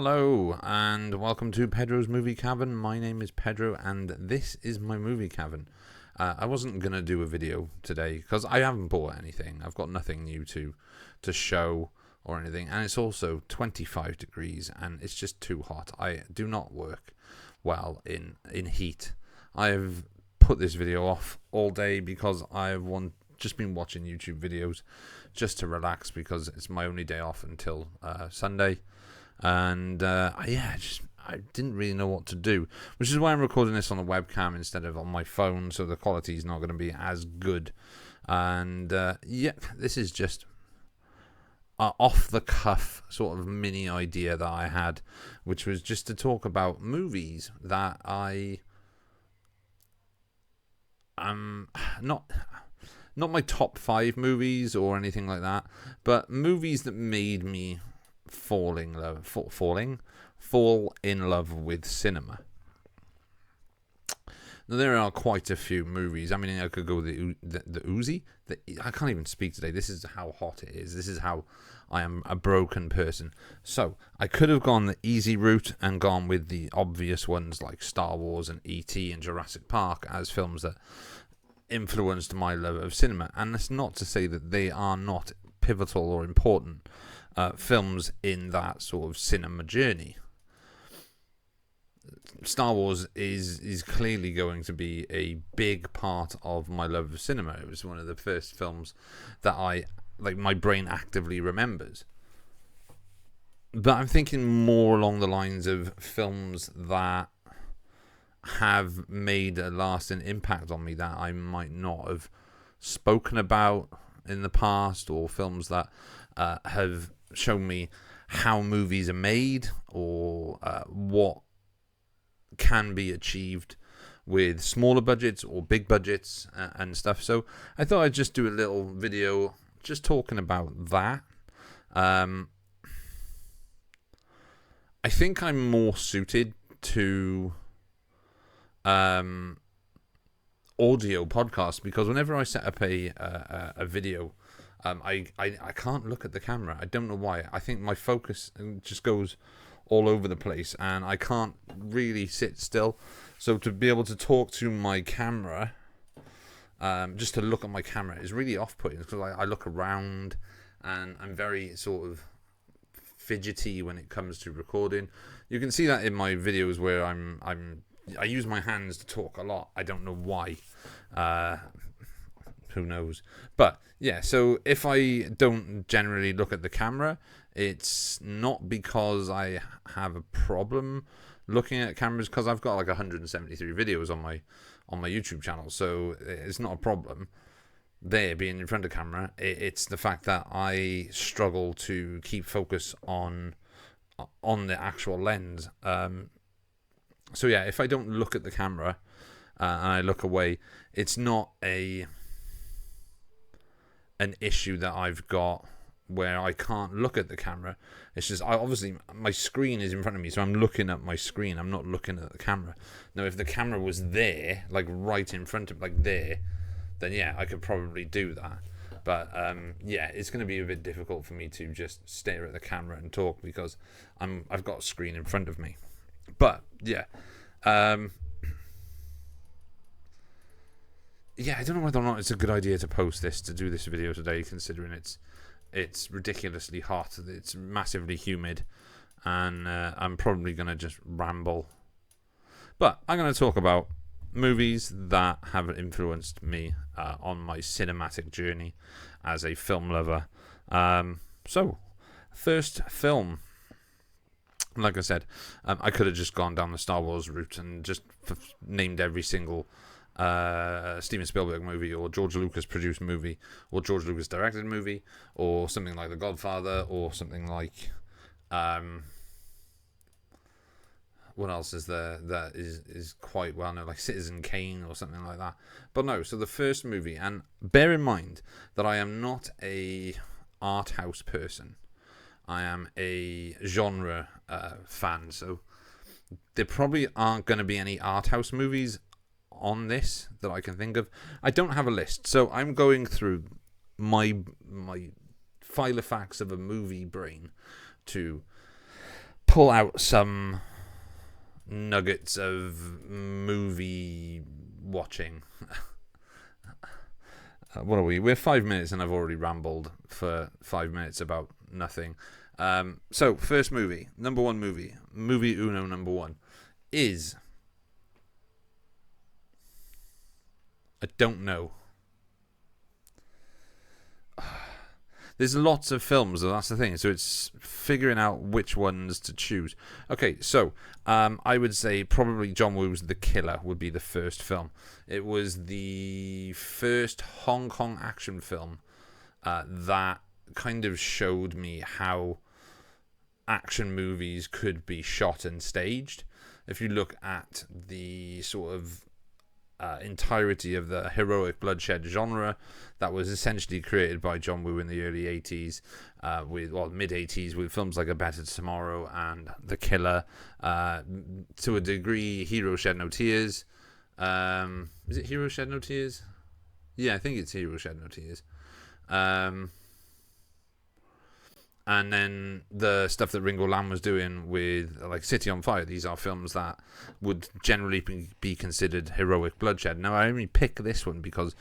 Hello and welcome to Pedro's Movie Cavern. My name is Pedro and this is my movie cavern. I wasn't going to do a video today because I haven't bought anything. I've got nothing new to show or anything, and it's also 25 degrees and it's just too hot. I do not work well in heat. I have put this video off all day because I've just been watching YouTube videos just to relax because it's my only day off until Sunday. And I didn't really know what to do, which is why I'm recording this on a webcam instead of on my phone, so the quality is not going to be as good. And this is just off the cuff sort of mini idea that I had, which was just to talk about movies that I not my top 5 movies or anything like that, but movies that made me fall in love with cinema. Now, there are quite a few movies. I mean, I could go the Uzi. I can't even speak today. This is how hot it is. This is how I am a broken person. So I could have gone the easy route and gone with the obvious ones like Star Wars and E.T. and Jurassic Park as films that influenced my love of cinema. And that's not to say that they are not pivotal or important films in that sort of cinema journey. Star Wars is clearly going to be a big part of my love of cinema. It was one of the first films that my brain actively remembers. But I'm thinking more along the lines of films that have made a lasting impact on me that I might not have spoken about in the past, or films that have shown me how movies are made, or what can be achieved with smaller budgets or big budgets and stuff. So I thought I'd just do a little video just talking about that. I think I'm more suited to audio podcasts because whenever I set up a video, I can't look at the camera. I don't know why. I think my focus just goes all over the place and I can't really sit still. So to be able to talk to my camera, just to look at my camera, is really off-putting because I look around and I'm very sort of fidgety when it comes to recording. You can see that in my videos where I use my hands to talk a lot. I don't know why. Who knows? But yeah, so if I don't generally look at the camera, it's not because I have a problem looking at cameras, because I've got like 173 videos on my YouTube channel, so it's not a problem there being in front of camera. It's the fact that I struggle to keep focus on the actual lens. So yeah, if I don't look at the camera and I look away, it's not an issue that I've got where I can't look at the camera. It's just obviously my screen is in front of me, so I'm looking at my screen. I'm not looking at the camera. Now, if the camera was there, like right in front of, like there, then yeah, I could probably do that. But yeah, it's going to be a bit difficult for me to just stare at the camera and talk because I've got a screen in front of me. But yeah, yeah, I don't know whether or not it's a good idea to do this video today, considering it's ridiculously hot, it's massively humid, and I'm probably going to just ramble. But I'm going to talk about movies that have influenced me on my cinematic journey as a film lover. So, first film. Like I said, I could have just gone down the Star Wars route and just named every single Steven Spielberg movie, or George Lucas produced movie, or George Lucas directed movie, or something like The Godfather, or something like what else is there that is quite well known, like Citizen Kane or something like that. But no, so the first movie, and bear in mind that I am not a art house person. I am a genre fan, so there probably aren't going to be any art house movies on this that I can think of. I don't have a list, so I'm going through my file of facts of a movie brain to pull out some nuggets of movie watching. What are we? We're 5 minutes and I've already rambled for 5 minutes about nothing. So, first movie, number one movie uno number one is... I don't know. There's lots of films, that's the thing. So it's figuring out which ones to choose. Okay, so I would say probably John Woo's The Killer would be the first film. It was the first Hong Kong action film that kind of showed me how action movies could be shot and staged. If you look at the sort of entirety of the heroic bloodshed genre that was essentially created by John Woo in the early 80s, mid 80s, with films like A Better Tomorrow and The Killer. To a degree, Hero Shed No Tears. Is it Hero Shed No Tears? Yeah, I think it's Hero Shed No Tears. And then the stuff that Ringo Lam was doing with like City on Fire. These are films that would generally be considered heroic bloodshed. Now, I only pick this one because,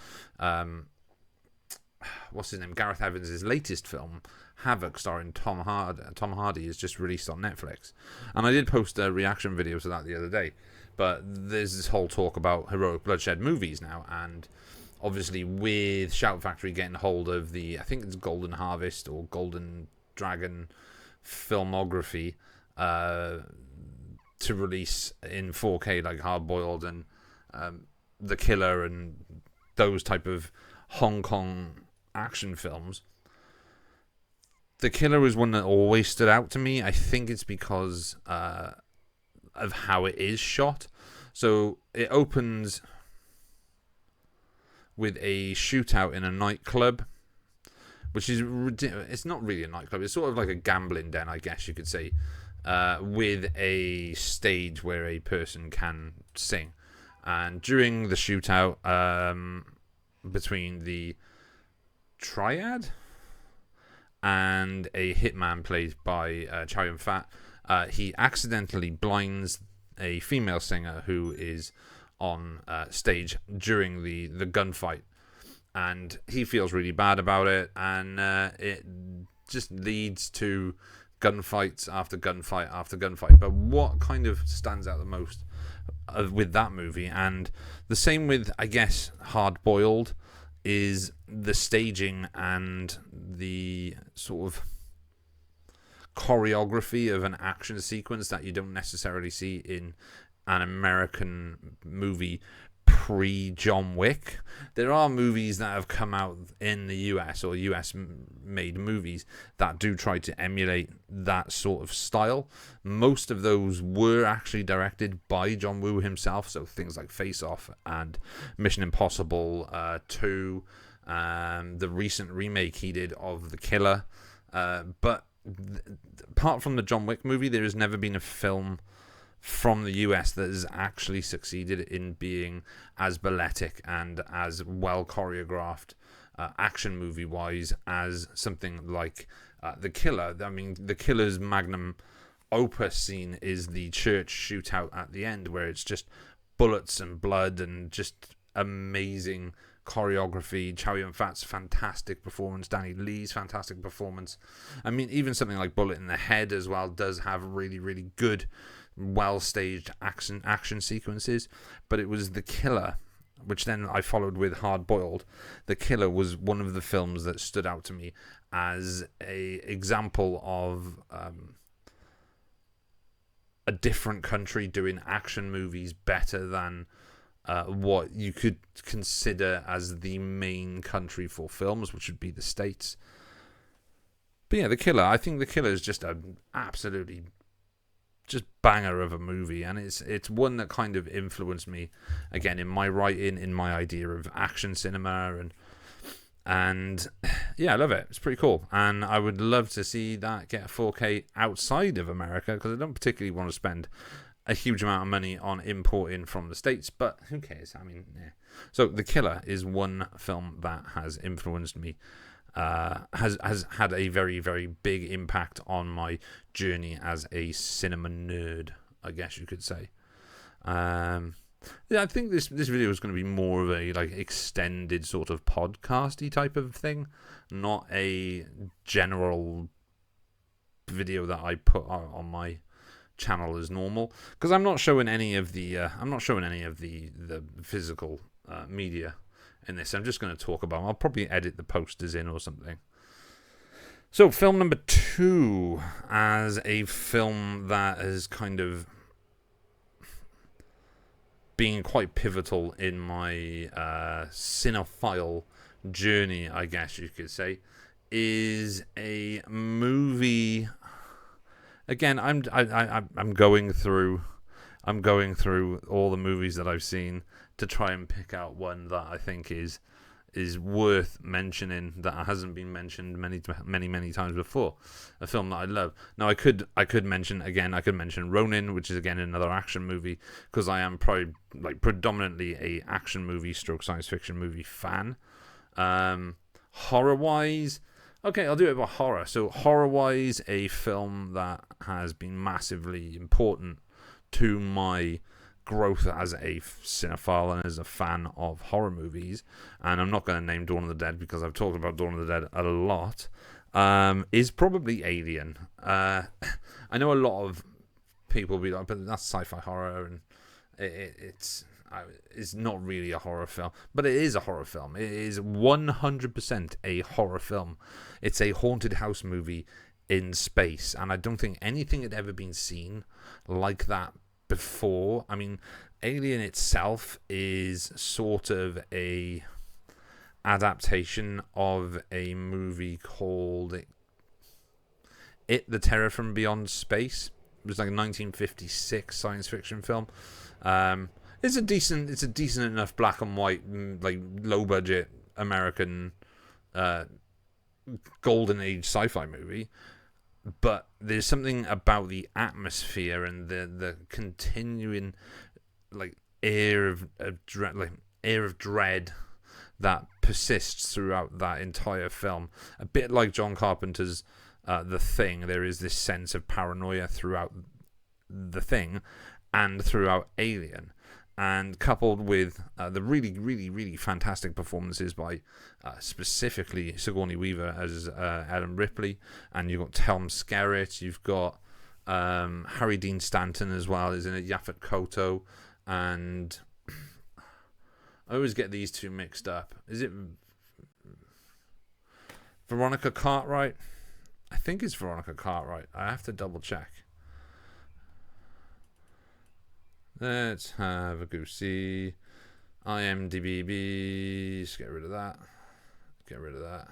what's his name? Gareth Evans' latest film, Havoc, starring Tom Hardy, is just released on Netflix. And I did post a reaction video to that the other day. But there's this whole talk about heroic bloodshed movies now. And obviously with Shout Factory getting hold of the, I think it's Golden Harvest or Golden Dragon filmography to release in 4K, like Hard Boiled and The Killer and those type of Hong Kong action films. The Killer was one that always stood out to me. I think it's because of how it is shot. So it opens with a shootout in a nightclub, which is, it's not really a nightclub. It's sort of like a gambling den, I guess you could say, with a stage where a person can sing. And during the shootout between the Triad and a hitman played by Chow Yun-fat, he accidentally blinds a female singer who is on stage during the gunfight. And he feels really bad about it, and it just leads to gunfights after gunfight after gunfight. But what kind of stands out the most with that movie, and the same with, I guess, Hard Boiled, is the staging and the sort of choreography of an action sequence that you don't necessarily see in an American movie pre-John Wick. There are movies that have come out in the US or US made movies that do try to emulate that sort of style. Most of those were actually directed by John Woo himself, so things like Face Off and Mission Impossible 2, the recent remake he did of The Killer. But apart from the John Wick movie, there has never been a film from the US that has actually succeeded in being as balletic and as well choreographed action movie wise as something like The Killer. I mean, The Killer's magnum opus scene is the church shootout at the end, where it's just bullets and blood and just amazing choreography. Chow Yun-fat's fantastic performance, Danny Lee's fantastic performance. I mean, even something like Bullet in the Head as well does have really, really good, well-staged action sequences. But it was The Killer, which then I followed with Hard Boiled. The Killer was one of the films that stood out to me as a example of a different country doing action movies better than what you could consider as the main country for films, which would be the States. But yeah, The Killer, I think The Killer is just an absolutely just banger of a movie, and it's one that kind of influenced me again in my writing, in my idea of action cinema, and yeah, I love it. It's pretty cool, and I would love to see that get a 4K outside of America, because I don't particularly want to spend a huge amount of money on importing from the States, but who cares? I mean, yeah. So The Killer is one film that has influenced me has had a very, very big impact on my journey as a cinema nerd, I guess you could say. Yeah, I think this video is going to be more of a like extended sort of podcasty type of thing, not a general video that I put on my channel as normal, because I'm not showing any of the the physical media in this. I'm just going to talk about. I'll probably edit the posters in or something. So, film number 2, as a film that has kind of been quite pivotal in my cinephile journey, I guess you could say, is a movie. Again, I'm going through all the movies that I've seen to try and pick out one that I think is worth mentioning, that hasn't been mentioned many times before. A film that I love. Now I could mention Ronin, which is again another action movie, because I am probably like predominantly a action movie stroke science fiction movie fan. Horror wise, okay, I'll do it about horror. So horror wise, a film that has been massively important to my growth as a cinephile and as a fan of horror movies, and I'm not going to name Dawn of the Dead because I've talked about Dawn of the Dead a lot, is probably Alien. I know a lot of people will be like, but that's sci-fi horror, and it's not really a horror film, but it is a horror film. It is 100% a horror film. It's a haunted house movie in space, and I don't think anything had ever been seen like that before. I mean, Alien itself is sort of a adaptation of a movie called It, the Terror from Beyond Space. It was like a 1956 science fiction film. It's a decent enough black and white, like low budget American golden age sci-fi movie. But there's something about the atmosphere and the continuing like air of dread that persists throughout that entire film. A bit like John Carpenter's The Thing, there is this sense of paranoia throughout The Thing and throughout Alien. And coupled with the really, really, really fantastic performances by specifically Sigourney Weaver as Ellen Ripley, and you've got Telm Skerritt, you've got Harry Dean Stanton as well, is in it, Yaphet Kotto, and I always get these two mixed up. Is it Veronica Cartwright? I think it's Veronica Cartwright. I have to double check. Let's have a goosey. IMDb. Just get rid of that. Get rid of that.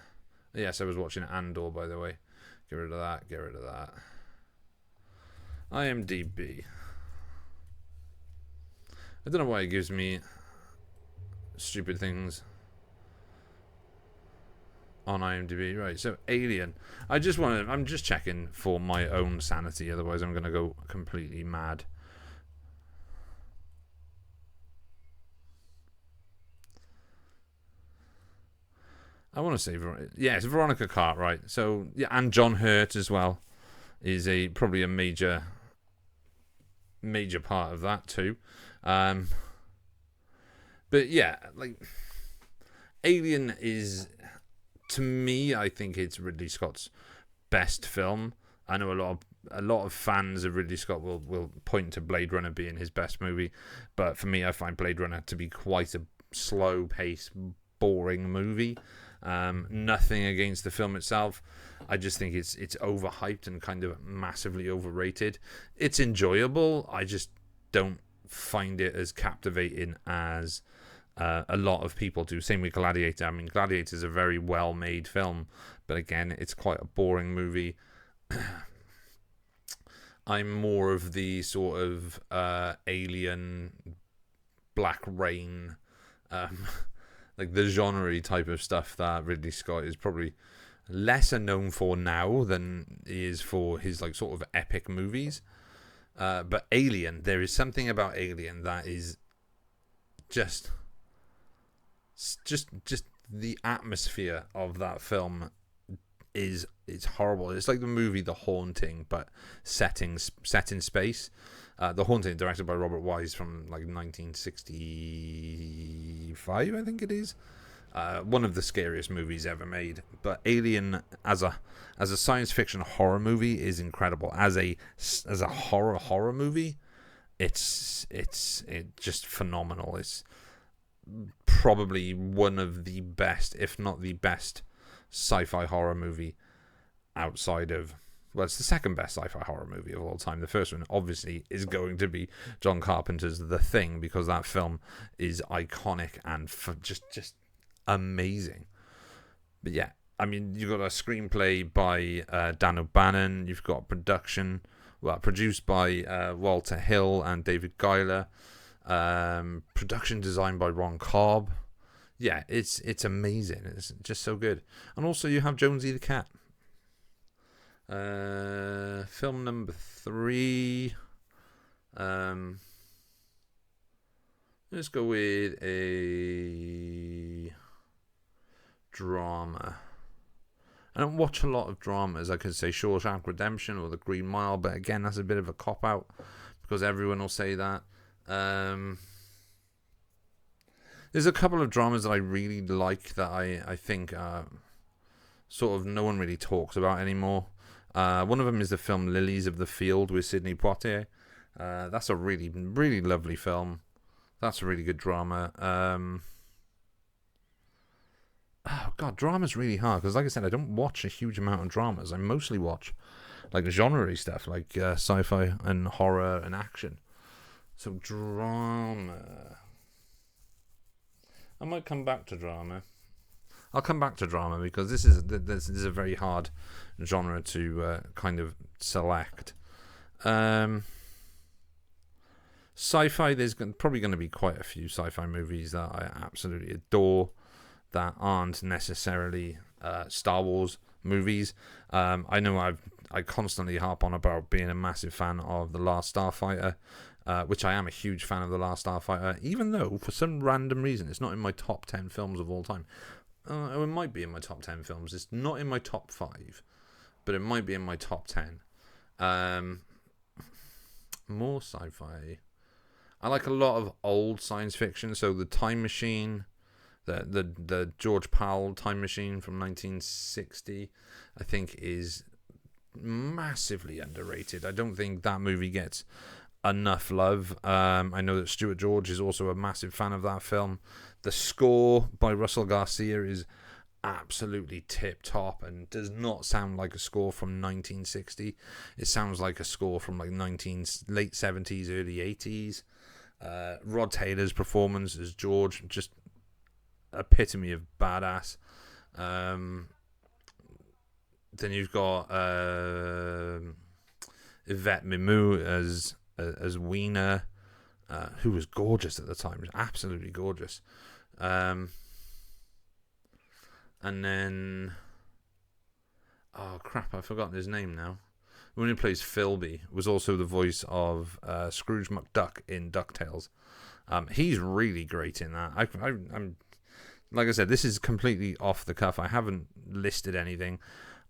Yes, I was watching Andor, by the way. Get rid of that. Get rid of that. IMDb. I don't know why it gives me stupid things on IMDb. Right, so Alien. I'm just checking for my own sanity, otherwise I'm going to go completely mad. I want to say, it's Veronica Cartwright. So yeah, and John Hurt as well is probably a major part of that too. But yeah, like Alien is, to me, I think it's Ridley Scott's best film. I know a lot of fans of Ridley Scott will point to Blade Runner being his best movie, but for me, I find Blade Runner to be quite a slow paced, boring movie. Nothing against the film itself. I just think it's overhyped and kind of massively overrated. It's enjoyable. I just don't find it as captivating as a lot of people do. Same with Gladiator. I mean, Gladiator is a very well-made film, but again, it's quite a boring movie. I'm more of the sort of Alien, Black Rain, like the genre type of stuff that Ridley Scott is probably lesser known for now than he is for his like sort of epic movies. But Alien, there is something about Alien that is just the atmosphere of that film it's horrible. It's like the movie The Haunting, but set in space. The Haunting, directed by Robert Wise from like 1965, I think it is. One of the scariest movies ever made. But Alien as a science fiction horror movie is incredible. As a horror movie, it's just phenomenal. It's probably one of the best, if not the best, sci-fi horror movie outside of, well, it's the second best sci-fi horror movie of all time. The first one obviously is going to be John Carpenter's The Thing, because that film is iconic and just amazing. But yeah, I mean, you've got a screenplay by Dan O'Bannon. You've got production, produced by Walter Hill and David Giler. Production design by Ron Cobb. Yeah, it's amazing. It's just so good. And also you have Jonesy the Cat. Film number 3. Let's go with a drama. I don't watch a lot of dramas. I could say Shawshank Redemption or The Green Mile, but again, that's a bit of a cop-out because everyone will say that. There's a couple of dramas that I really like that I think sort of no one really talks about anymore. One of them is the film Lilies of the Field with Sidney Poitier. That's a really, really lovely film. That's a really good drama. Oh God, drama's really hard because, like I said, I don't watch a huge amount of dramas. I mostly watch like genre-y stuff, like sci-fi and horror and action. So drama. I might come back to drama. I'll come back to drama because this is a very hard genre to kind of select. Sci-fi, there's probably going to be quite a few sci-fi movies that I absolutely adore that aren't necessarily Star Wars movies. I know I constantly harp on about being a massive fan of The Last Starfighter, which I am a huge fan of The Last Starfighter, even though for some random reason it's not in my top 10 films of all time. It might be in my top 10 films. It's not in my top 5, but it might be in my top 10. More sci-fi. I like a lot of old science fiction, so The Time Machine, the George Powell Time Machine from 1960, I think is massively underrated. I don't think that movie gets enough love. I know that Stuart George is also a massive fan of that film. The score by Russell Garcia is absolutely tip top and does not sound like a score from 1960. It sounds like a score from like late 70s, early 80s. Rod Taylor's performance as George, just epitome of badass. Then you've got Yvette Mimieux as Weena, who was gorgeous at the time, absolutely gorgeous. And then, oh crap, I've forgotten his name now. The one who plays Philby was also the voice of Scrooge McDuck in DuckTales. He's really great in that. I'm like I said, this is completely off the cuff. I haven't listed anything.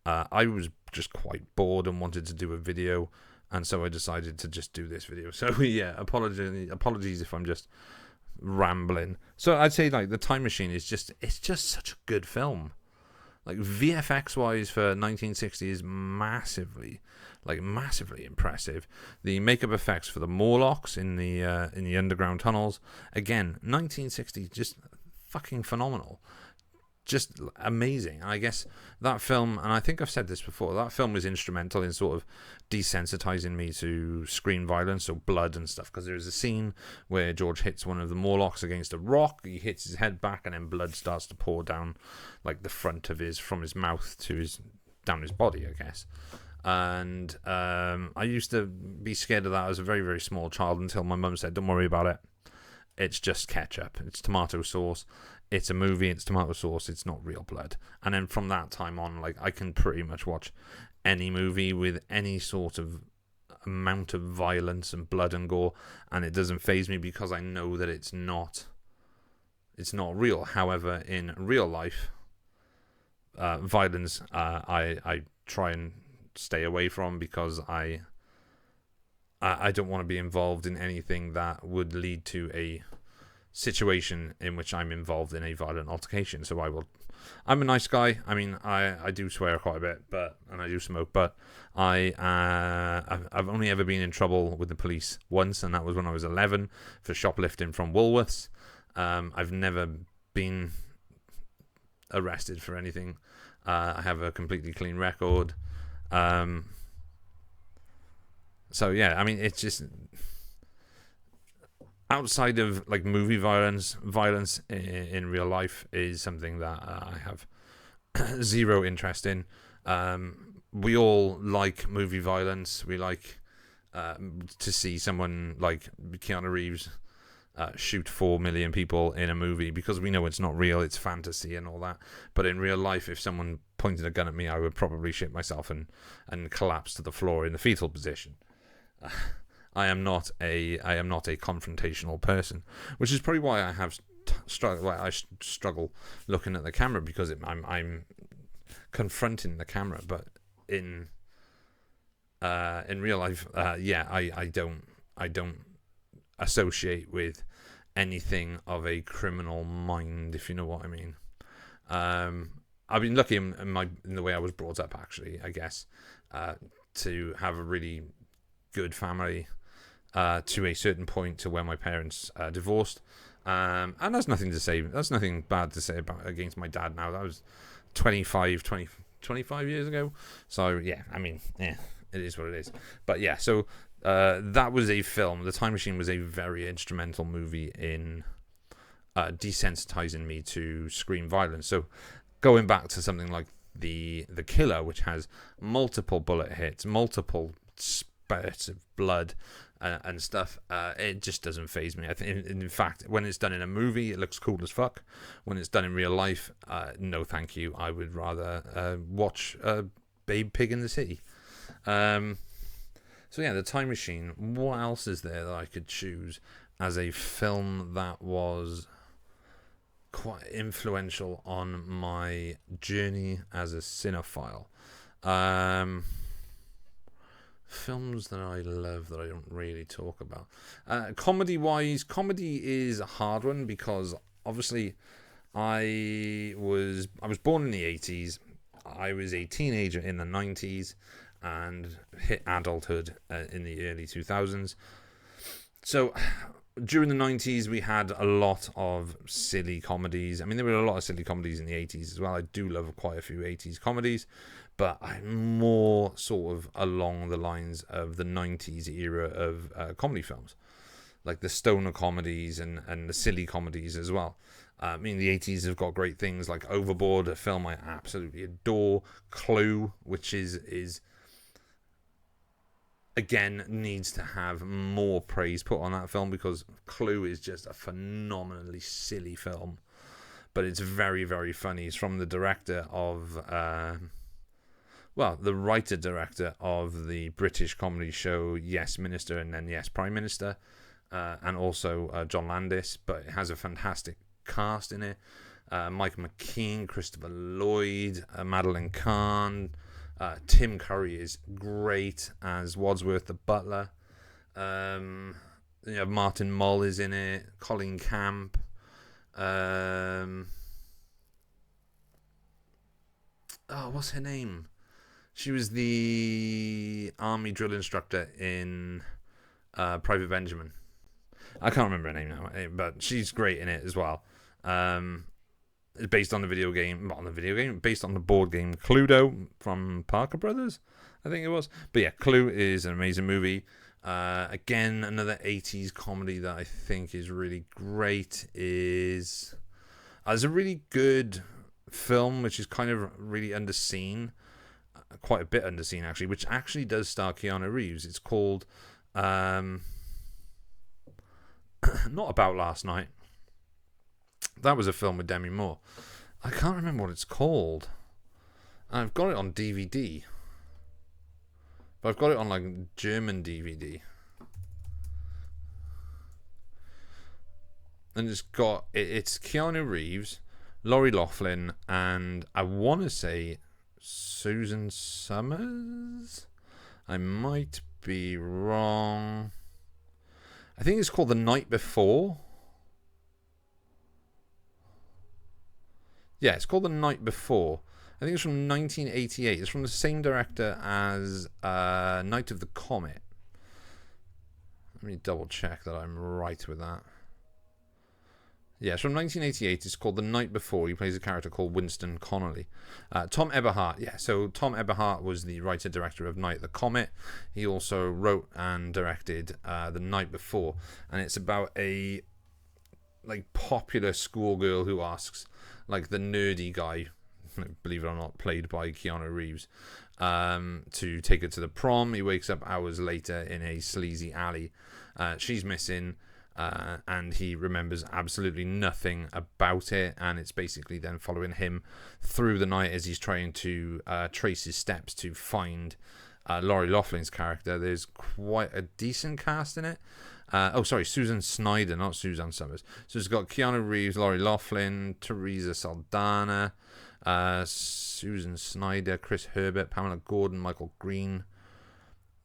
I was just quite bored and wanted to do a video, and so I decided to just do this video. So yeah, apologies if I'm just rambling. So I'd say like The Time Machine is it's just such a good film. Like VFX wise for 1960 is massively impressive. The makeup effects for the Morlocks in the underground tunnels, again, 1960, just fucking phenomenal. Just amazing. And I guess that film, and I think I've said this before, that film was instrumental in sort of desensitizing me to screen violence, so blood and stuff, because there's a scene where George hits one of the Morlocks against a rock, he hits his head back, and then blood starts to pour down like the front of from his mouth to down his body, I guess. And I used to be scared of that as a very, very small child until my mum said, don't worry about it. It's just ketchup. It's tomato sauce. It's a movie. It's tomato sauce. It's not real blood. And then from that time on, like, I can pretty much watch any movie with any sort of amount of violence and blood and gore, and it doesn't faze me because I know that it's not it's not real. However, in real life, violence I try and stay away from, because I don't want to be involved in anything that would lead to a situation in which I'm involved in a violent altercation. So I'm a nice guy. I mean, I do swear quite a bit, and I do smoke, but I've only ever been in trouble with the police once, and that was when I was 11 for shoplifting from Woolworths. I've never been arrested for anything. I have a completely clean record. So yeah, I mean, it's just outside of like movie violence in real life is something that I have zero interest in. We all like movie violence. We like to see someone like Keanu Reeves shoot 4 million people in a movie, because we know it's not real, it's fantasy and all that. But in real life, if someone pointed a gun at me, I would probably shit myself and collapse to the floor in the fetal position. I am not a confrontational person, which is probably why I have struggle looking at the camera, because I'm confronting the camera. But in real life, I don't associate with anything of a criminal mind, if you know what I mean. I've been lucky in the way I was brought up, actually, I guess, to have a really good family to a certain point, to where my parents divorced, and that's nothing bad to say against my dad now. That was 25 years ago, so yeah, I mean, yeah, it is what it is. But yeah, so that was a film. The Time Machine was a very instrumental movie in desensitizing me to screen violence. So going back to something like the Killer, which has multiple bullet hits, multiple spurts of blood and stuff, it just doesn't faze me. I think, in fact, when it's done in a movie, it looks cool as fuck. When it's done in real life, no thank you. I would rather watch Babe Pig in the City. So yeah, The Time Machine. What else is there that I could choose as a film that was quite influential on my journey as a cinephile? Films that I love that I don't really talk about. Comedy-wise, comedy is a hard one, because obviously I was born in the 80s. I was a teenager in the 90s and hit adulthood in the early 2000s. So during the 90s, we had a lot of silly comedies. I mean, there were a lot of silly comedies in the 80s as well. I do love quite a few 80s comedies, but I'm more sort of along the lines of the 90s era of comedy films, like the stoner comedies and the silly comedies as well. I mean, the 80s have got great things like Overboard, a film I absolutely adore. Clue, which is again, needs to have more praise put on that film, because Clue is just a phenomenally silly film, but it's very, very funny. It's from the director of the writer-director of the British comedy show Yes Minister and then Yes Prime Minister, and also John Landis. But it has a fantastic cast in it. Mike McKean, Christopher Lloyd, Madeline Kahn. Tim Curry is great as Wadsworth the butler. You have Martin Mull is in it. Colin Camp. What's her name? She was the army drill instructor in Private Benjamin. I can't remember her name now, but she's great in it as well. It's based on the based on the board game Cluedo from Parker Brothers, I think it was. But yeah, Clue is an amazing movie. Again, another 80s comedy that I think is really great is... there's a really good film which is kind of really underseen, quite a bit underseen actually, which actually does star Keanu Reeves. It's called Not About Last Night. That was a film with Demi Moore. I can't remember what it's called. I've got it on DVD, but I've got it on like German DVD. and it's Keanu Reeves, Lori Loughlin, and I want to say Susan Summers. I might be wrong. I think it's called The Night Before. Yeah, it's called The Night Before. I think it's from 1988. It's from the same director as Night of the Comet. Let me double check that I'm right with that. Yeah, it's from 1988. It's called The Night Before. He plays a character called Winston Connolly. Tom Eberhardt. Yeah, so Tom Eberhardt was the writer-director of Night of the Comet. He also wrote and directed The Night Before. And it's about a popular schoolgirl who asks the nerdy guy, believe it or not, played by Keanu Reeves, to take her to the prom. He wakes up hours later in a sleazy alley. She's missing. And he remembers absolutely nothing about it, and it's basically then following him through the night as he's trying to trace his steps to find Lori Loughlin's character. There's quite a decent cast in it. Susan Snyder, not Suzanne Summers. So it's got Keanu Reeves, Lori Loughlin, Teresa Saldana, Susan Snyder, Chris Herbert, Pamela Gordon, Michael Green.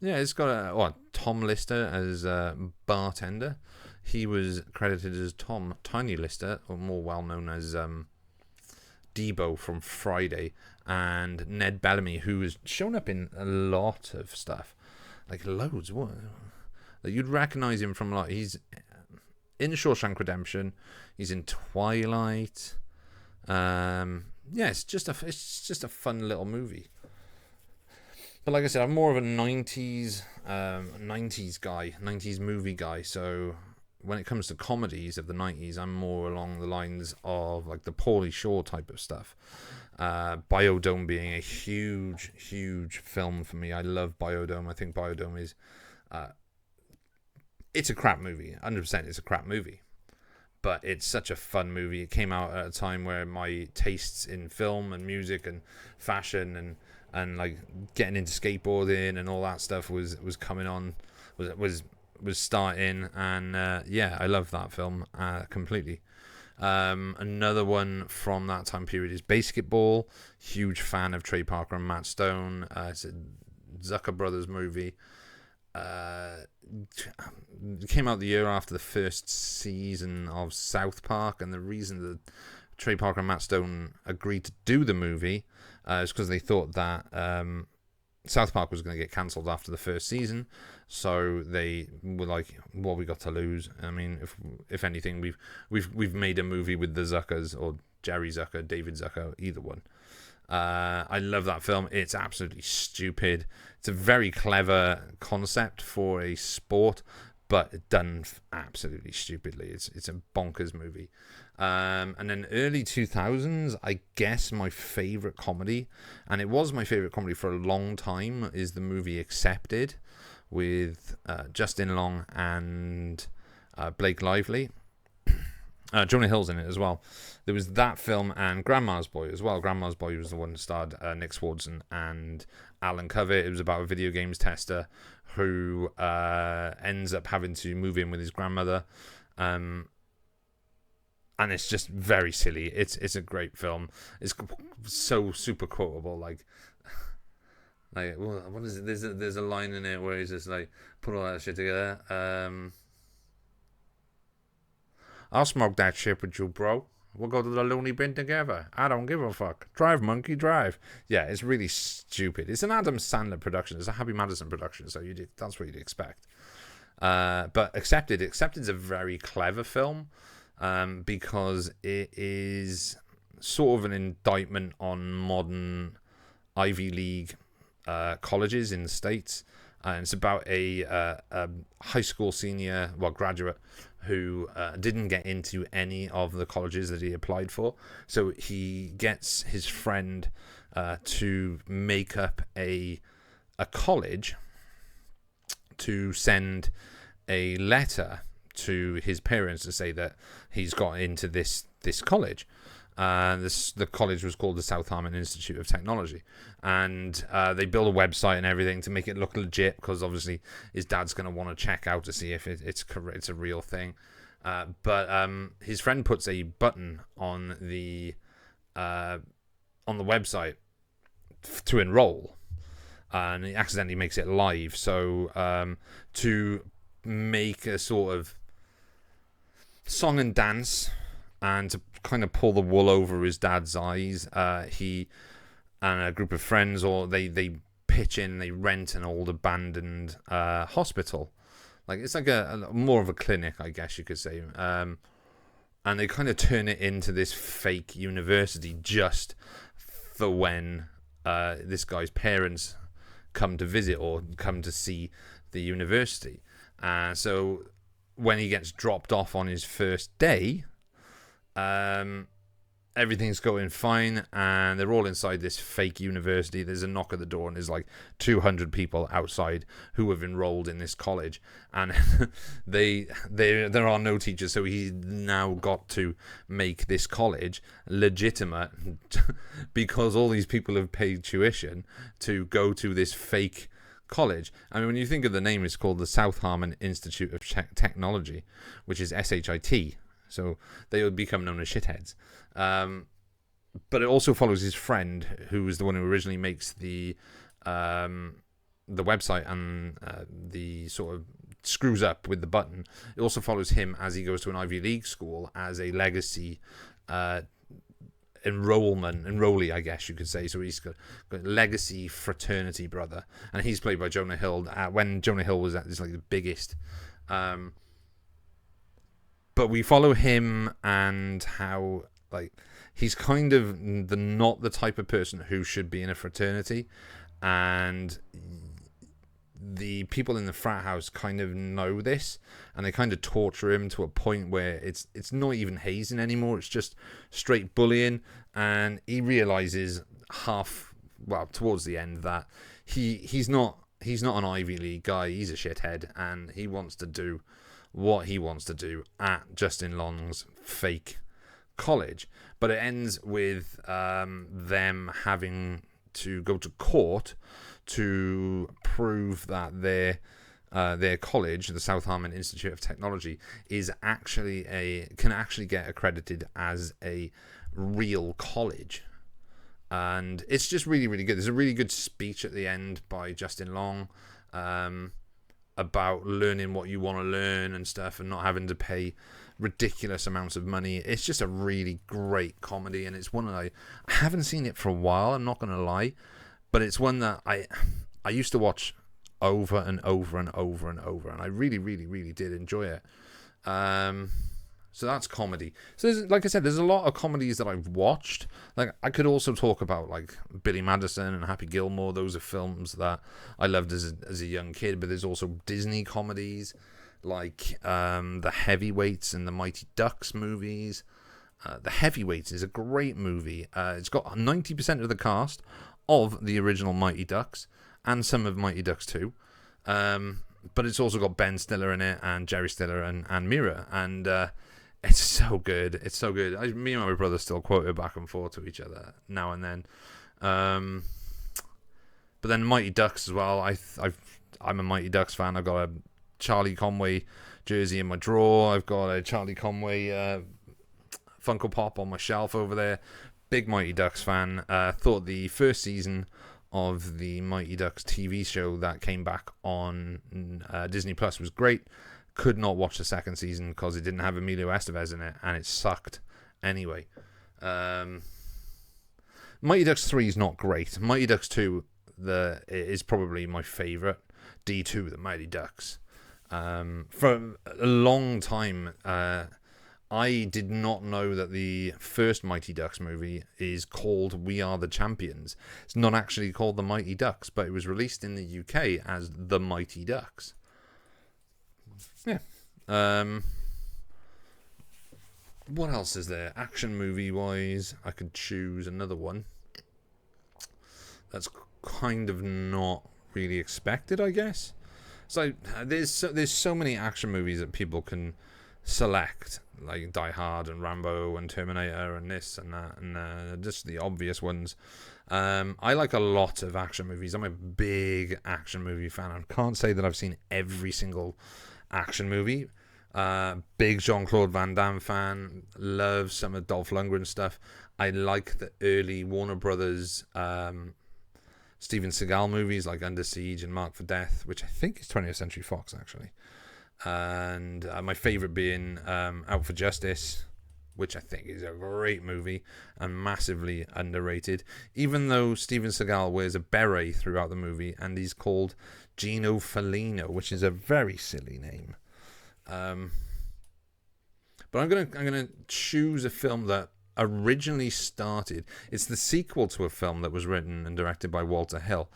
Yeah, it's got Tom Lister as bartender. He was credited as Tom Tiny Lister, or more well known as Debo from Friday, and Ned Bellamy, who has shown up in a lot of stuff, loads. You'd recognize him from he's in Shawshank Redemption. He's in Twilight. It's just a fun little movie. But like I said, I'm more of a 90s guy, 90s movie guy. So when it comes to comedies of the 90s, I'm more along the lines of the Pauly Shore type of stuff. Biodome being a huge, huge film for me. I love Biodome. I think Biodome is... it's a crap movie. 100% it's a crap movie. But it's such a fun movie. It came out at a time where my tastes in film and music and fashion and getting into skateboarding and all that stuff was coming on, was starting, and I love that film completely. Another one from that time period is Basketball. Huge fan of Trey Parker and Matt Stone. It's a Zucker Brothers movie. It came out the year after the first season of South Park, and the reason that Trey Parker and Matt Stone agreed to do the movie is because they thought that South Park was going to get cancelled after the first season, so they were like, "What we got to lose?" I mean, if anything, we've made a movie with the Zuckers, or Jerry Zucker, David Zucker, either one. I love that film. It's absolutely stupid. It's a very clever concept for a sport, but done absolutely stupidly. It's a bonkers movie. And then early 2000s, I guess my favorite comedy, and it was my favorite comedy for a long time, is the movie Accepted with Justin Long and Blake Lively. Jonah Hill's in it as well. There was that film and Grandma's Boy as well. Grandma's Boy was the one that starred Nick Swardson and Alan Covert. It was about a video games tester who ends up having to move in with his grandmother. And it's just very silly. It's a great film. It's so super quotable. What is it? There's a line in it where he's just put all that shit together. I'll smoke that shit with you, bro. We'll go to the loony bin together. I don't give a fuck. Drive, monkey, drive. Yeah, it's really stupid. It's an Adam Sandler production. It's a Happy Madison production, so that's what you'd expect. But Accepted's a very clever film. Because it is sort of an indictment on modern Ivy League colleges in the States. And it's about a high school senior, graduate, who didn't get into any of the colleges that he applied for. So he gets his friend to make up a college to send a letter to his parents to say that he's got into this college. The college was called the South Harmon Institute of Technology, and they build a website and everything to make it look legit, because obviously his dad's going to want to check out to see if it's a real thing. But his friend puts a button on the website to enroll, and he accidentally makes it live. So to make a sort of song and dance, and to kind of pull the wool over his dad's eyes, he and a group of friends, or they pitch in, they rent an old abandoned hospital. Like, it's like a more of a clinic, I guess you could say. And they kind of turn it into this fake university just for when this guy's parents come to visit or come to see the university. So when he gets dropped off on his first day, everything's going fine, and they're all inside this fake university. There's a knock at the door, and there's like 200 people outside who have enrolled in this college, and there are no teachers, so he's now got to make this college legitimate because all these people have paid tuition to go to this fake college. I mean, when you think of the name, it's called the South Harmon Institute of Technology, which is SHIT. So they would become known as shitheads. But it also follows his friend, who is the one who originally makes the website and the sort of screws up with the button. It also follows him as he goes to an Ivy League school as a legacy enrollee, I guess you could say. So he's got legacy fraternity brother, and he's played by Jonah Hill. When Jonah Hill was at this, like, the biggest. But we follow him and how, like, he's kind of not the type of person who should be in a fraternity, and the people in the frat house kind of know this, and they kind of torture him to a point where it's not even hazing anymore. It's just straight bullying, and he realizes towards the end that he's not an Ivy League guy. He's a shithead, and he wants to do what he wants to do at Justin Long's fake college. But it ends with them having to go to court to prove that their college, the South Harmon Institute of Technology, can actually get accredited as a real college. And it's just really, really good. There's a really good speech at the end by Justin Long about learning what you want to learn and stuff, and not having to pay ridiculous amounts of money. It's just a really great comedy, and it's one that I haven't seen it for a while, I'm not going to lie, but it's one that I used to watch over and over and over and over, and I really, really, really did enjoy it. So that's comedy. So like I said, there's a lot of comedies that I've watched. Like, I could also talk about, like, Billy Madison and Happy Gilmore. Those are films that I loved as a young kid. But there's also Disney comedies like The Heavyweights and the Mighty Ducks movies. The Heavyweights is a great movie. It's got 90% of the cast of the original Mighty Ducks and some of Mighty Ducks 2. But it's also got Ben Stiller in it, and Jerry Stiller and Mira, and it's so good. It's so good. Me and my brother still quote it back and forth to each other now and then. But then Mighty Ducks as well. I'm a Mighty Ducks fan. I've got a Charlie Conway jersey in my drawer. I've got a Charlie Conway Funko Pop on my shelf over there. Big Mighty Ducks fan. Thought the first season of the Mighty Ducks TV show that came back on Disney Plus was great. Could not watch the second season because it didn't have Emilio Estevez in it, and it sucked anyway. Mighty Ducks 3 is not great. Mighty Ducks 2 is probably my favourite. D2, the Mighty Ducks. For a long time, I did not know that the first Mighty Ducks movie is called We Are the Champions. It's not actually called The Mighty Ducks, but it was released in the UK as The Mighty Ducks. Yeah. What else is there? Action movie wise, I could choose another one that's kind of not really expected, I guess. So there's so many action movies that people can select, like Die Hard and Rambo and Terminator and this and that, and just the obvious ones. I like a lot of action movies. I'm a big action movie fan. I can't say that I've seen every single action movie. Big Jean-Claude Van Damme fan. Love some of Dolph Lundgren stuff. I like the early Warner Brothers Steven Seagal movies like Under Siege and Marked for Death, which I think is 20th Century Fox, actually. And my favorite being Out for Justice, which I think is a great movie and massively underrated, even though Steven Seagal wears a beret throughout the movie and he's called Gino Felino, which is a very silly name. But I'm gonna choose a film that originally started. It's the sequel to a film that was written and directed by Walter Hill.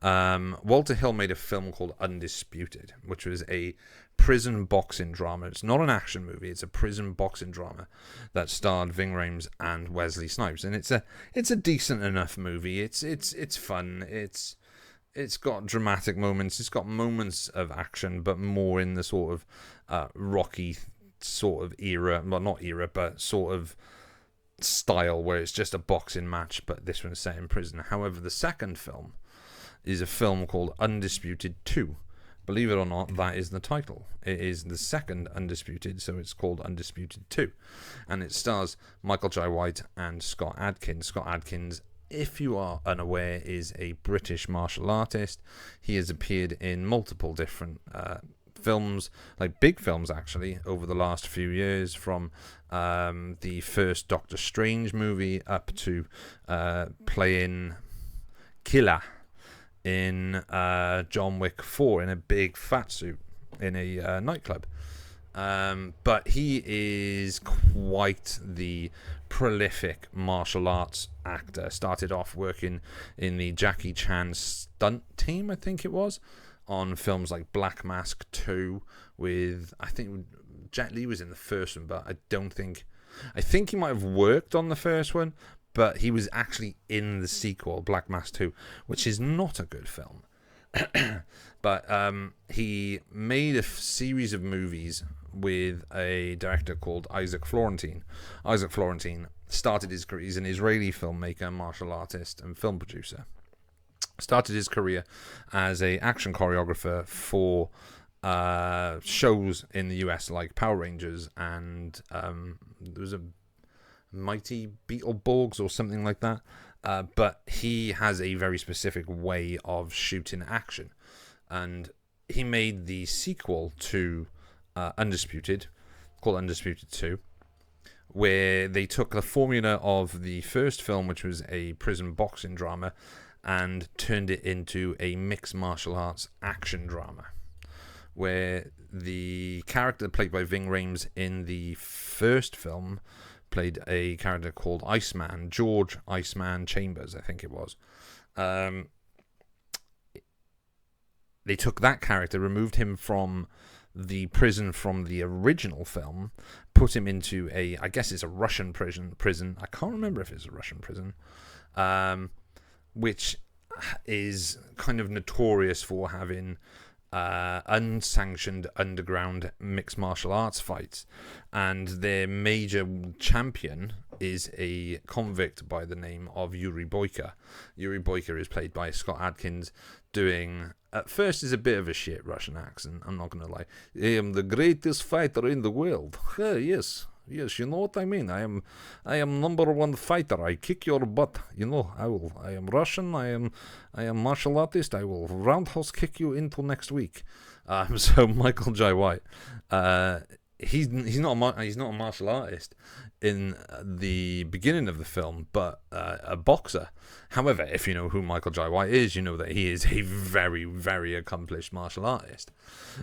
Walter Hill made a film called Undisputed, which was a prison boxing drama. It's not an action movie. It's a prison boxing drama that starred Ving Rhames and Wesley Snipes, and it's a decent enough movie. It's fun. It's got dramatic moments. It's got moments of action, but more in the sort of Rocky sort of era. Well, not era, but sort of style where it's just a boxing match, but this one's set in prison. However, the second film is a film called Undisputed 2. Believe it or not, that is the title. It is the second Undisputed, so it's called Undisputed 2. And it stars Michael Jai White and Scott Adkins. Scott Adkins, if you are unaware, is a British martial artist. He has appeared in multiple different films, like big films actually, over the last few years, from the first Doctor Strange movie up to playing Killer in John Wick 4 in a big fat suit in a nightclub. But he is quite the prolific martial arts actor. Started off working in the Jackie Chan stunt team, I think it was, on films like Black Mask 2 with, I think Jet Li was in the first one, but I think he might have worked on the first one, but he was actually in the sequel, Black Mask 2, which is not a good film. But he made a series of movies with a director called Isaac Florentine. Isaac Florentine started his career, he's an Israeli filmmaker, martial artist, and film producer. Started his career as an action choreographer for shows in the US like Power Rangers, and there was a Mighty Beetleborgs or something like that. But he has a very specific way of shooting action. And he made the sequel to Undisputed, called Undisputed 2, where they took the formula of the first film, which was a prison boxing drama, and turned it into a mixed martial arts action drama, where the character played by Ving Rhames in the first film played a character called Iceman, George Iceman Chambers, I think it was. They took that character, removed him from the prison from the original film, put him into I guess it's a Russian prison. I can't remember if it's a Russian prison, which is kind of notorious for having unsanctioned underground mixed martial arts fights, and their major champion is a convict by the name of Yuri Boyka. Yuri Boyka is played by Scott Adkins, doing, at first, is a bit of a shit Russian accent, I'm not going to lie. I am the greatest fighter in the world. Yes, you know what I mean. I am number one fighter. I kick your butt. You know, I am Russian. I am martial artist. I will roundhouse kick you into next week. So Michael Jai White, he's not a martial artist in the beginning of the film, but a boxer. However, if you know who Michael Jai White is, you know that he is a very, very accomplished martial artist.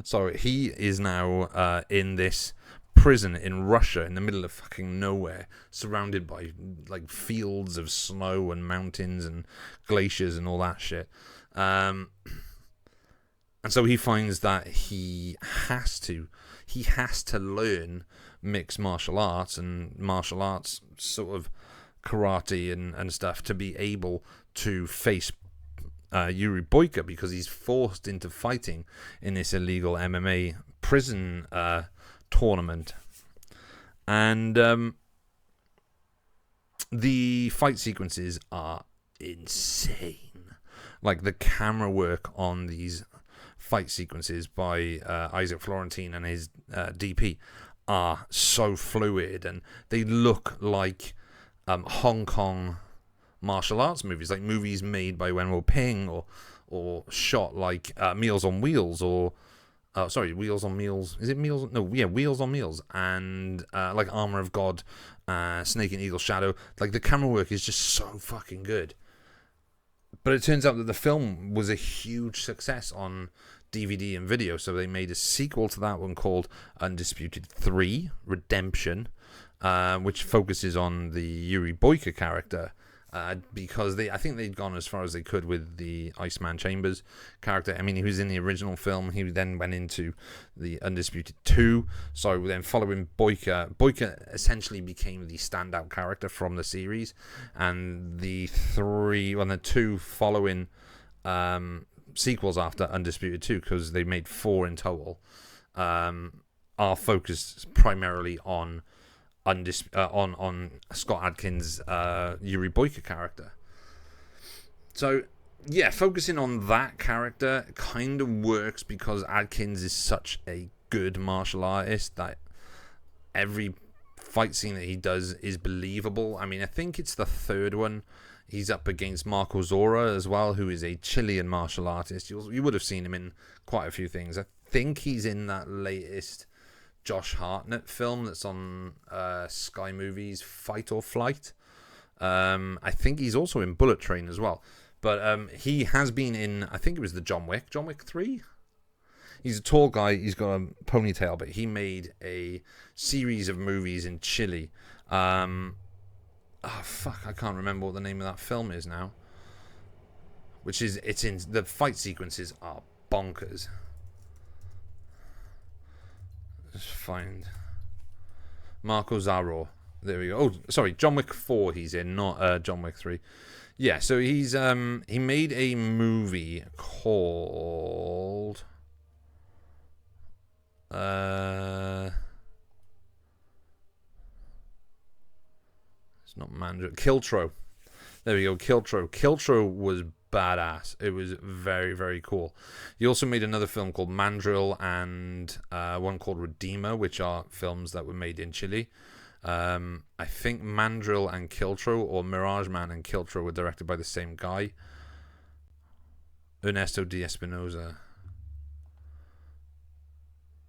So he is now in this prison in Russia, in the middle of fucking nowhere, surrounded by like fields of snow and mountains and glaciers and all that shit. And so he finds that he has to learn mixed martial arts and martial arts, sort of karate and stuff, to be able to face Yuri Boyka, because he's forced into fighting in this illegal MMA prison tournament. And the fight sequences are insane. Like, the camera work on these fight sequences by Isaac Florentine and his DP are so fluid, and they look like Hong Kong martial arts movies, like movies made by Wenwo Ping, or shot like Meals on Wheels, or Wheels on Meals. Is it Meals? No, yeah, Wheels on Meals, and like Armor of God, Snake and Eagle Shadow. Like, the camera work is just so fucking good. But it turns out that the film was a huge success on DVD and video, so they made a sequel to that one called Undisputed 3 Redemption, which focuses on the Yuri Boyka character, because I think they'd gone as far as they could with the Iceman Chambers character. I mean, he was in the original film. He then went into the Undisputed 2. So then, following Boyka essentially became the standout character from the series, and the two following sequels after Undisputed 2, because they made 4 in total, are focused primarily on Scott Adkins' Yuri Boyka character. So yeah, focusing on that character kind of works because Adkins is such a good martial artist that every fight scene that he does is believable. I mean, I think it's the third one. He's up against Marco Zora as well, who is a Chilean martial artist. You would have seen him in quite a few things. I think he's in that latest Josh Hartnett film that's on Sky Movies, Fight or Flight. I think he's also in Bullet Train as well. But he has been in, I think it was the John Wick 3. He's a tall guy, he's got a ponytail, but he made a series of movies in Chile. I can't remember what the name of that film is now. The fight sequences are bonkers. Just find Marco Zaro. There we go. Oh, sorry, John Wick 4 he's in, not John Wick 3. Yeah, so he made a movie called it's not Mandrill. Kiltro. There we go, Kiltro. Kiltro was badass. It was very, very cool. He also made another film called Mandrill and one called Redeemer, which are films that were made in Chile. I think Mandrill and Kiltro, or Mirage Man and Kiltro, were directed by the same guy, Ernesto de Espinosa.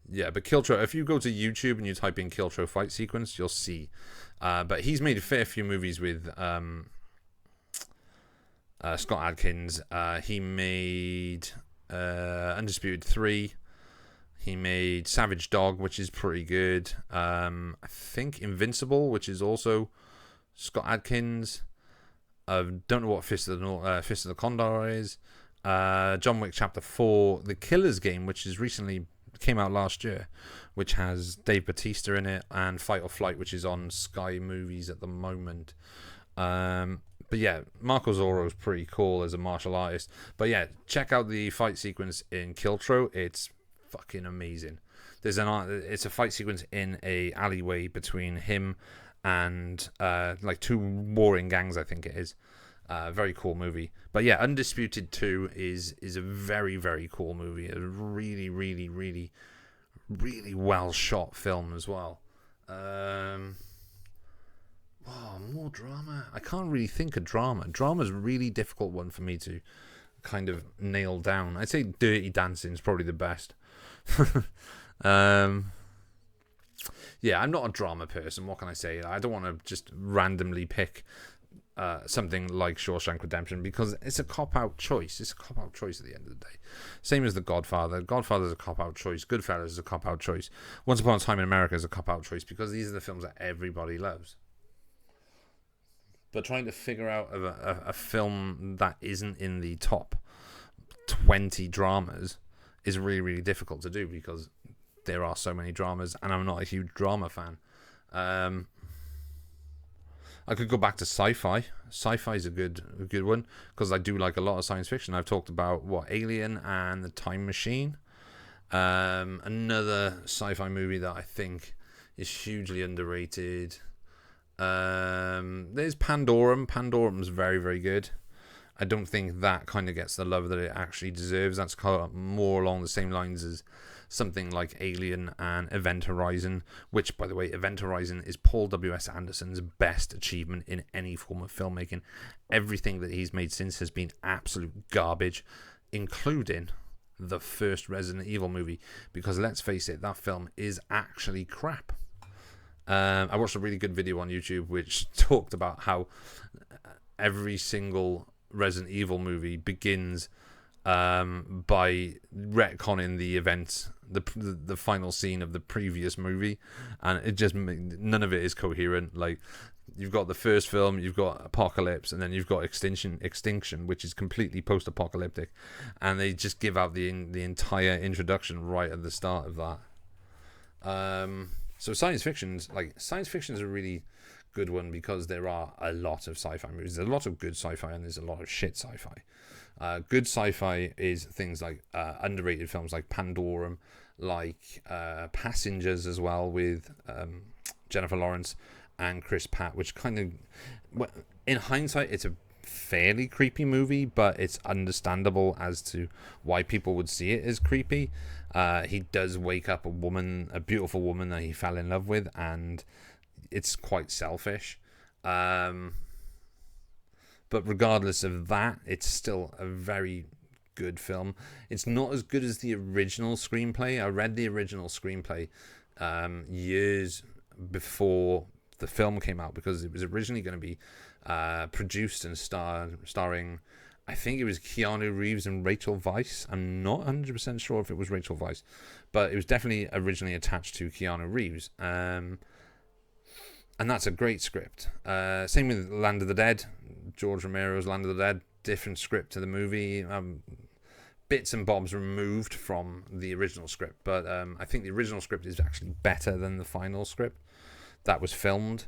Yeah, but Kiltro, if you go to YouTube and you type in Kiltro fight sequence, you'll see. But he's made a fair few movies with Scott Adkins. He made Undisputed 3. He made Savage Dog, which is pretty good. I think Invincible, which is also Scott Adkins. I don't know what Fist of the Condor is. John Wick Chapter 4. The Killer's Game, which is recently came out last year, which has Dave Bautista in it, and Fight or Flight, which is on Sky Movies at the moment. But yeah, Marco Zorro is pretty cool as a martial artist. But yeah, check out the fight sequence in Kiltro. It's fucking amazing. It's a fight sequence in a alleyway between him and like two warring gangs, I think it is. Very cool movie. But yeah, Undisputed 2 is a very, very cool movie. A really, really, really, really well shot film as well. More drama. I can't really think of drama. Drama's a really difficult one for me to kind of nail down. I'd say Dirty Dancing is probably the best. Yeah, I'm not a drama person. What can I say? I don't want to just randomly pick something like Shawshank Redemption because it's a cop-out choice. It's a cop-out choice at the end of the day. Same as The Godfather. Godfather's a cop-out choice. Goodfellas is a cop-out choice. Once Upon a Time in America is a cop-out choice because these are the films that everybody loves. But trying to figure out a film that isn't in the top 20 dramas is really, really difficult to do because there are so many dramas, and I'm not a huge drama fan. I could go back to sci-fi. Sci-fi is a good one because I do like a lot of science fiction. I've talked about Alien and The Time Machine. Another sci-fi movie that I think is hugely underrated. There's Pandorum. Pandorum's very, very good. I don't think that kind of gets the love that it actually deserves. That's kind of more along the same lines as something like Alien and Event Horizon, which, by the way, Event Horizon is Paul W.S. Anderson's best achievement in any form of filmmaking. Everything that he's made since has been absolute garbage, including the first Resident Evil movie, because let's face it, that film is actually crap. I watched a really good video on YouTube which talked about how every single Resident Evil movie begins by retconning the events, the final scene of the previous movie, and it just, none of it is coherent. Like, you've got the first film, you've got Apocalypse, and then you've got Extinction, which is completely post-apocalyptic, and they just give out the entire introduction right at the start of that. So science fiction is a really good one, because there are a lot of sci-fi movies. There's a lot of good sci-fi, and there's a lot of shit sci-fi. Good sci-fi is things like underrated films like Pandorum, like Passengers as well, with Jennifer Lawrence and Chris Pratt, which kind of, in hindsight, it's a fairly creepy movie, but it's understandable as to why people would see it as creepy. He does wake up a beautiful woman that he fell in love with, and it's quite selfish. But regardless of that, it's still a very good film. It's not as good as the original screenplay. I read the original screenplay years before the film came out, because it was originally going to be produced and starring, I think it was Keanu Reeves and Rachel Weisz. I'm not 100% sure if it was Rachel Weisz, but it was definitely originally attached to Keanu Reeves. And that's a great script. Same with Land of the Dead. George Romero's Land of the Dead, different script to the movie. Bits and bobs removed from the original script, but I think the original script is actually better than the final script that was filmed.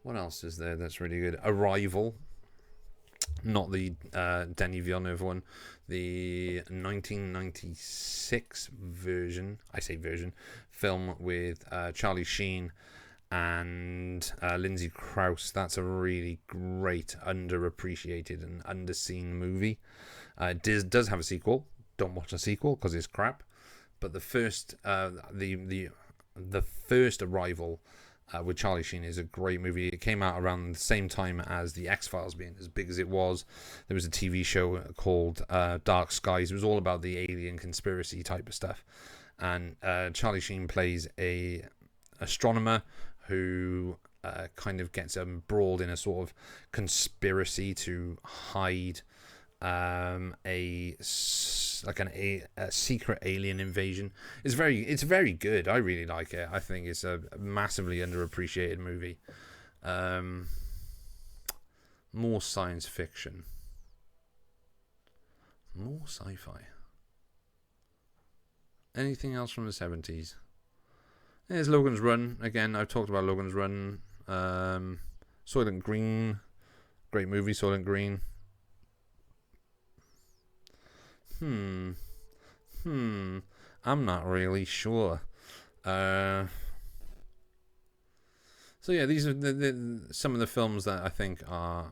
What else is there that's really good? Arrival. Not the Denis Villeneuve one. The 1996 version, film with Charlie Sheen and Lindsay Krause. That's a really great, underappreciated and underseen movie. It does have a sequel. Don't watch a sequel because it's crap. But the first, the first Arrival with Charlie Sheen is a great movie. It came out around the same time as the X-Files being as big as it was. There was a TV show called Dark Skies. It was all about the alien conspiracy type of stuff. And Charlie Sheen plays a astronomer who kind of gets embroiled in a sort of conspiracy to hide a secret alien invasion. It's very good. I really like it. I think it's a massively underappreciated movie. More science fiction, more sci-fi. Anything else from the 70s? There's Logan's Run. Again, I've talked about Logan's Run. Soylent Green. Great movie, Soylent Green. I'm not really sure. So yeah, these are some of the films that I think are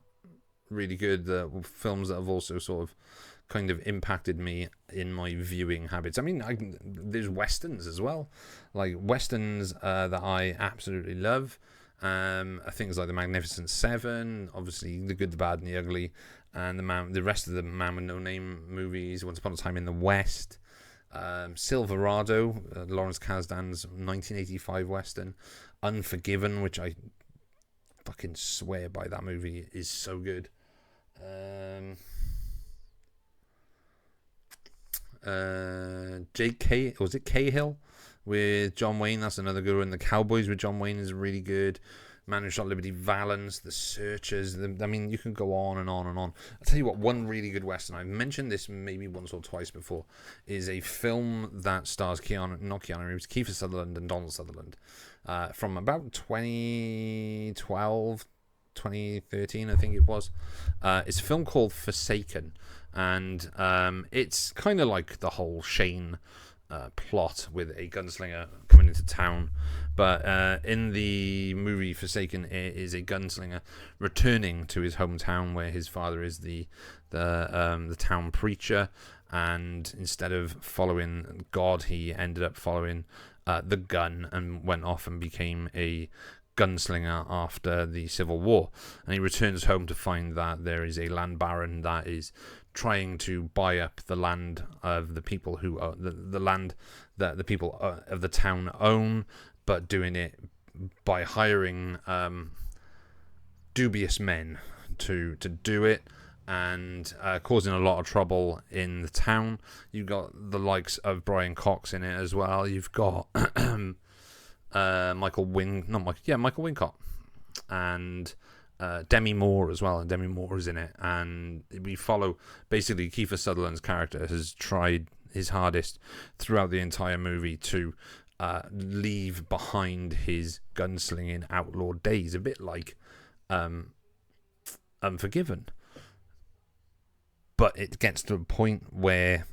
really good. The films that have also sort of kind of impacted me in my viewing habits. I mean, there's westerns as well, like westerns that I absolutely love. Things like The Magnificent Seven, obviously The Good, the Bad, and the Ugly, and the rest of the Man with No Name movies. Once Upon a Time in the West, Silverado, Lawrence Kasdan's 1985 western, Unforgiven, which I fucking swear by. That movie is so good. Was it Cahill with John Wayne? That's another good one. The Cowboys with John Wayne is really good. Man Who Shot Liberty Valance, The Searchers. I mean, you can go on and on and on. I'll tell you what, one really good western, I've mentioned this maybe once or twice before, is a film that stars Kiefer Sutherland and Donald Sutherland, from about 2012, 2013, I think it was. It's a film called Forsaken, and it's kind of like the whole Shane plot with a gunslinger coming into town, But in the movie Forsaken, it is a gunslinger returning to his hometown where his father is the town preacher, and instead of following God, he ended up following the gun and went off and became a gunslinger after the Civil War. And he returns home to find that there is a land baron that is trying to buy up the land of the people who the land that the people of the town own, but doing it by hiring dubious men to do it, and causing a lot of trouble in the town. You've got the likes of Brian Cox in it as well. You've got Michael Wincott and Demi Moore as well, and Demi Moore is in it. And we follow basically Kiefer Sutherland's character has tried his hardest throughout the entire movie to leave behind his gunslinging outlaw days, a bit like Unforgiven. But it gets to a point where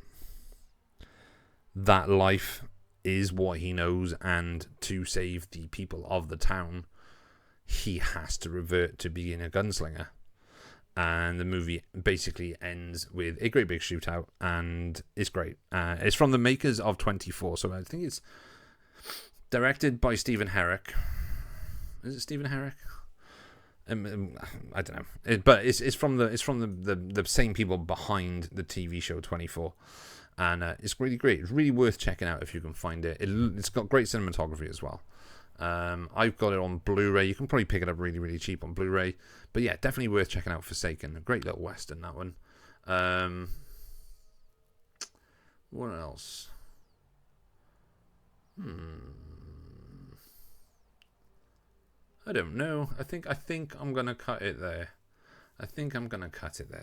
that life is what he knows, and to save the people of the town, he has to revert to being a gunslinger. And the movie basically ends with a great big shootout, and it's great. It's from the makers of 24, so I think it's directed by Stephen Herrick. Is it Stephen Herrick? I don't know, but it's from the same people behind the TV show 24, and it's really great. It's really worth checking out if you can find it. It's got great cinematography as well. I've got it on Blu-ray. You can probably pick it up really, really cheap on Blu-ray, but yeah, definitely worth checking out. Forsaken, a great little western, that one. What else? I don't know. I think I'm gonna cut it there.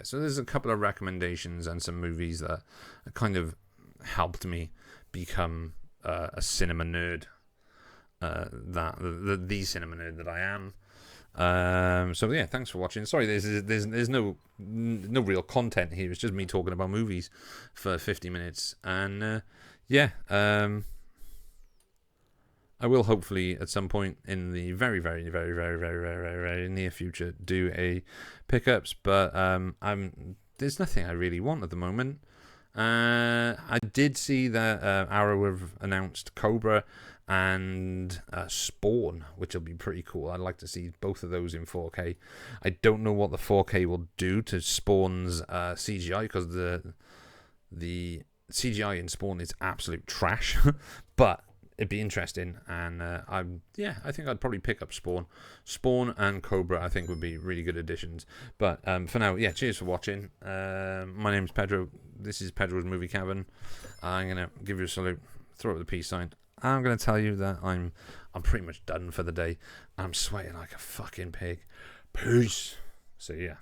So there's a couple of recommendations and some movies that kind of helped me become a cinema nerd. The cinema nerd that I am. So yeah, thanks for watching. Sorry, there's no real content here. It's just me talking about movies for 50 minutes, and I will hopefully at some point in the very, very, very, very, very, very, very, very near future do a pickups, but there's nothing I really want at the moment. I did see that Arrow have announced Cobra and Spawn, which will be pretty cool. I'd like to see both of those in 4K. I don't know what the 4K will do to Spawn's CGI, because the CGI in Spawn is absolute trash, but it'd be interesting, and I think I'd probably pick up Spawn and Cobra. I think would be really good additions. But for now, yeah, cheers for watching. My name's Pedro. This is Pedro's Movie Cabin. I'm gonna give you a salute, throw up the peace sign. I'm gonna tell you that I'm pretty much done for the day. I'm sweating like a fucking pig. Peace. See ya.